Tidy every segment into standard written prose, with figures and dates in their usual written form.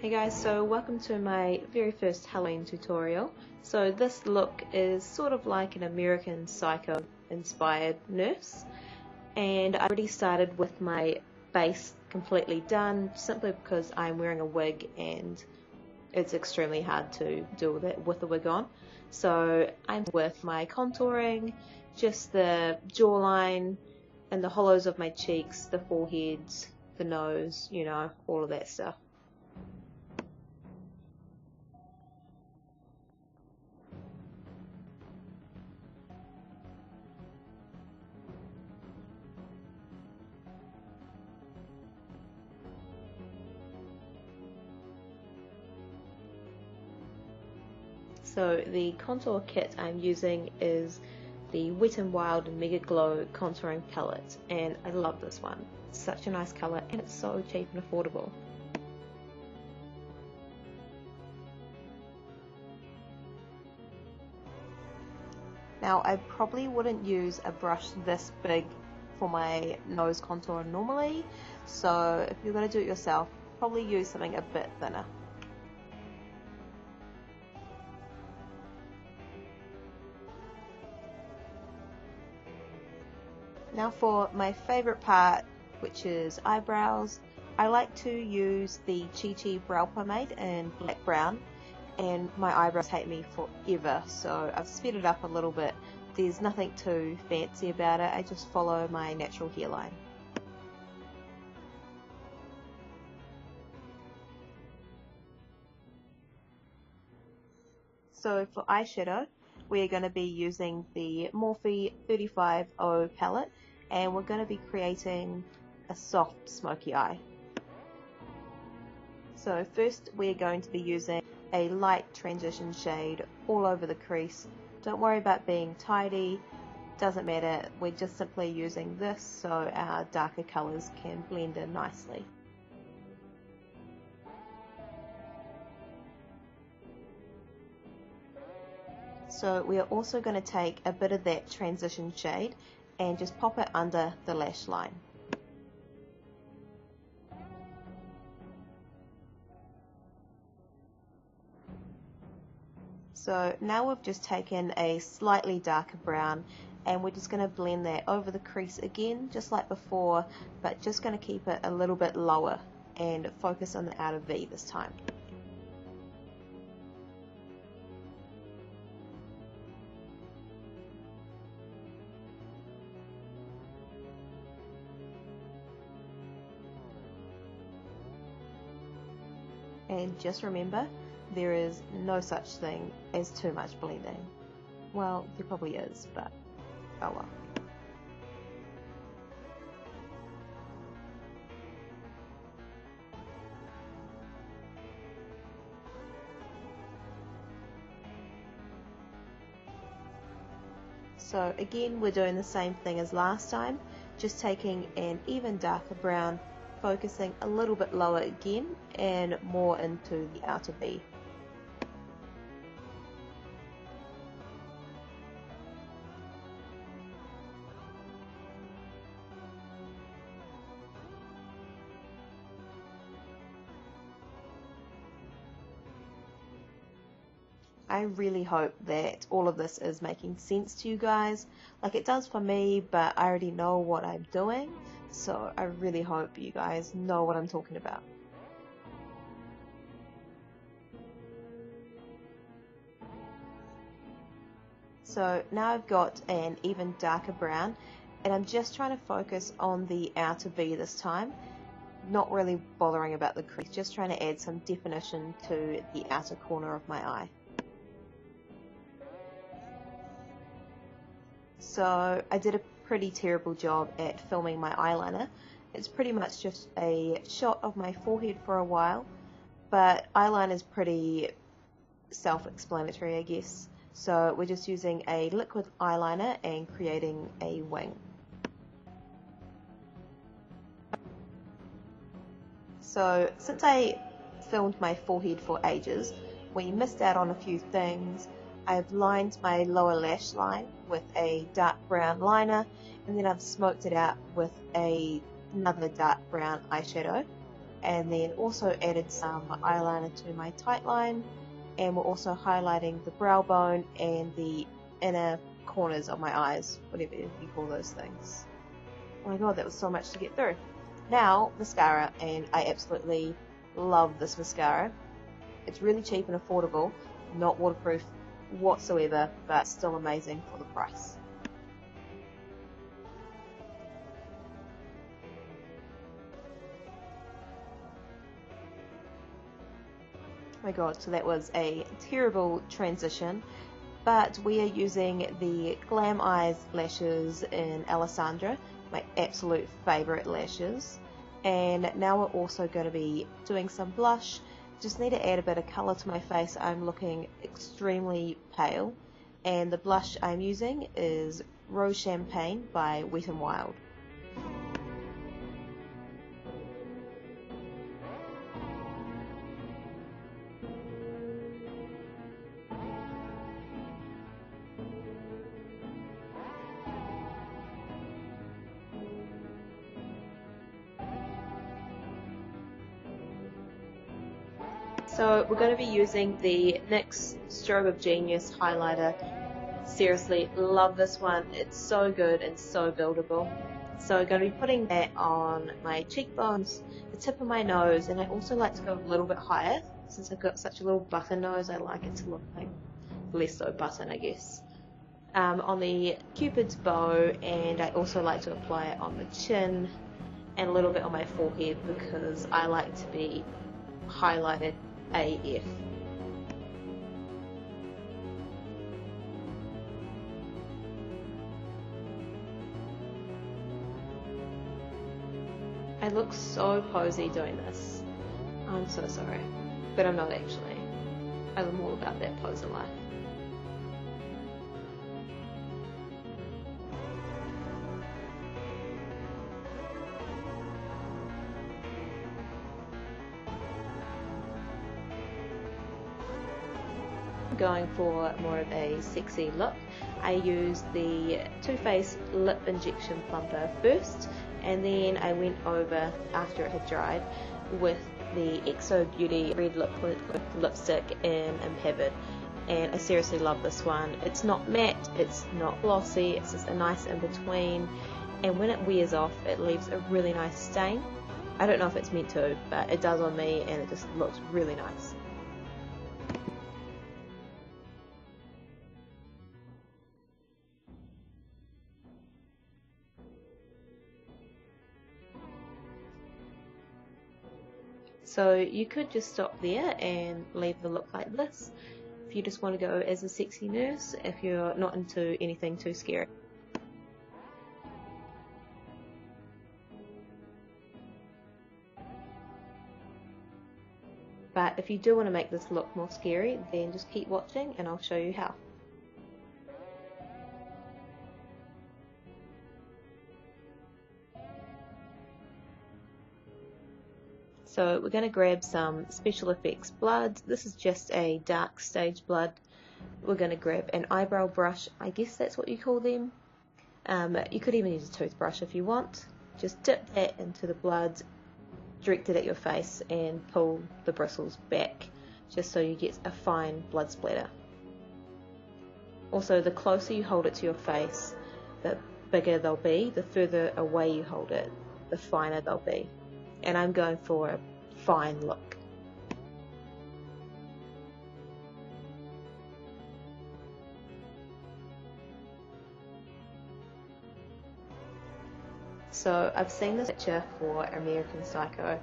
Hey guys, so welcome to my very first Halloween tutorial. So this look is sort of like an American Psycho inspired nurse, and I already started with my base completely done simply because I'm wearing a wig and it's extremely hard to do that with the wig on. So I'm with my contouring, just the jawline and the hollows of my cheeks, the foreheads, the nose, all of that stuff. So the contour kit I'm using is the Wet n Wild Mega Glow contouring palette, and I love this one. It's such a nice colour and it's so cheap and affordable. Now I probably wouldn't use a brush this big for my nose contour normally, so if you're going to do it yourself, probably use something a bit thinner. Now for my favourite part, which is eyebrows, I like to use the Chi Chi Brow Pomade in Black Brown, and my eyebrows hate me forever, so I've sped it up a little bit. There's nothing too fancy about it, I just follow my natural hairline. So for eyeshadow, we're going to be using the Morphe 35O palette, and we're going to be creating a soft smoky eye. So first we're going to be using a light transition shade all over the crease. Don't worry about being tidy, doesn't matter, we're just simply using this so our darker colours can blend in nicely. So we are also going to take a bit of that transition shade and just pop it under the lash line. So now we've just taken a slightly darker brown and we're just going to blend that over the crease again, just like before, but just going to keep it a little bit lower and focus on the outer V this time. And just remember, there is no such thing as too much blending. Well, there probably is, but oh well. So again, we're doing the same thing as last time, just taking an even darker brown, focusing a little bit lower again and more into the outer V. I really hope that all of this is making sense to you guys. Like it does for me, but I already know what I'm doing, so I really hope you guys know what I'm talking about. So now I've got an even darker brown, and I'm just trying to focus on the outer V this time, not really bothering about the crease, just trying to add some definition to the outer corner of my eye. So I did a pretty terrible job at filming my eyeliner. It's pretty much just a shot of my forehead for a while, but eyeliner is pretty self-explanatory, I guess. So we're just using a liquid eyeliner and creating a wing. So since I filmed my forehead for ages, we missed out on a few things. I've lined my lower lash line with a dark brown liner, and then I've smoked it out with another dark brown eyeshadow. and then also added some eyeliner to my tight line, and we're also highlighting the brow bone and the inner corners of my eyes, whatever you call those things. Oh my god, that was so much to get through. Now, mascara, and I absolutely love this mascara. It's really cheap and affordable, not waterproof whatsoever, but still amazing for the price. Oh my god, so that was a terrible transition, but we are using the Glam Eyes lashes in Alessandra, my absolute favourite lashes, and now we're also going to be doing some blush. Just need to add a bit of colour to my face. I'm looking extremely pale, and the blush I'm using is Rose Champagne by Wet n Wild. So we're going to be using the NYX Strobe of Genius highlighter. Seriously, love this one. It's so good and so buildable. So I'm going to be putting that on my cheekbones, the tip of my nose, and I also like to go a little bit higher. Since I've got such a little button nose, I like it to look like less so button, I guess. On the Cupid's bow, and I also like to apply it on the chin and a little bit on my forehead because I like to be highlighted AF. I look so posy doing this. I'm so sorry, but I'm not actually. I'm all about that poser life. Going for more of a sexy look, I used the Too Faced Lip Injection Plumper first, and then I went over, after it had dried, with the XO Beauty Red Liquid Lipstick in Empowered. And I seriously love this one. It's not matte, it's not glossy, it's just a nice in-between, and when it wears off it leaves a really nice stain. I don't know if it's meant to, but it does on me and it just looks really nice. So you could just stop there and leave the look like this if you just want to go as a sexy nurse, if you're not into anything too scary. But if you do want to make this look more scary, then just keep watching and I'll show you how. So we're going to grab some special effects blood. This is just a dark stage blood. We're going to grab an eyebrow brush, I guess that's what you call them. You could even use a toothbrush if you want. Just dip that into the blood, direct it at your face and pull the bristles back just so you get a fine blood splatter. Also, the closer you hold it to your face, the bigger they'll be. The further away you hold it, the finer they'll be. And I'm going for a fine look. So I've seen this picture for American Psycho,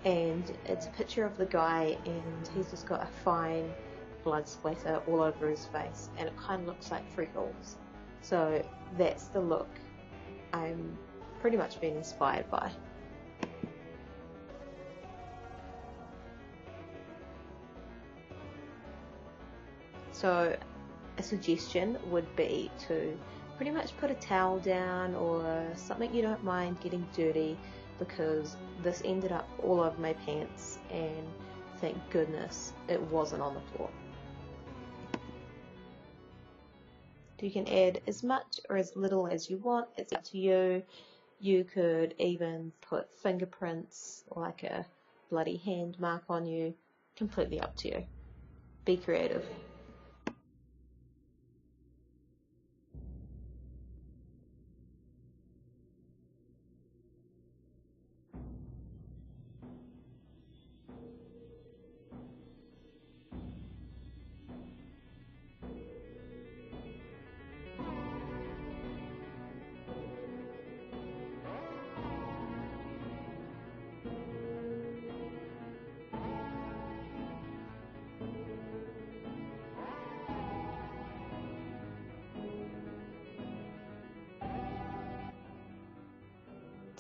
and it's a picture of the guy and he's just got a fine blood splatter all over his face and it kind of looks like freckles. So that's the look I'm pretty much been inspired by. So a suggestion would be to pretty much put a towel down or something you don't mind getting dirty, because this ended up all over my pants and thank goodness it wasn't on the floor. You can add as much or as little as you want, it's up to you. You could even put fingerprints, like a bloody hand mark on you. Completely up to you. Be creative.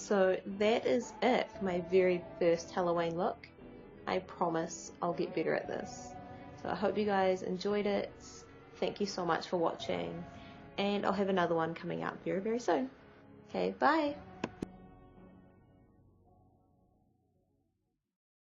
So that is it for my very first Halloween look. I promise I'll get better at this. So I hope you guys enjoyed it. Thank you so much for watching, and I'll have another one coming out very, very soon. Okay, bye!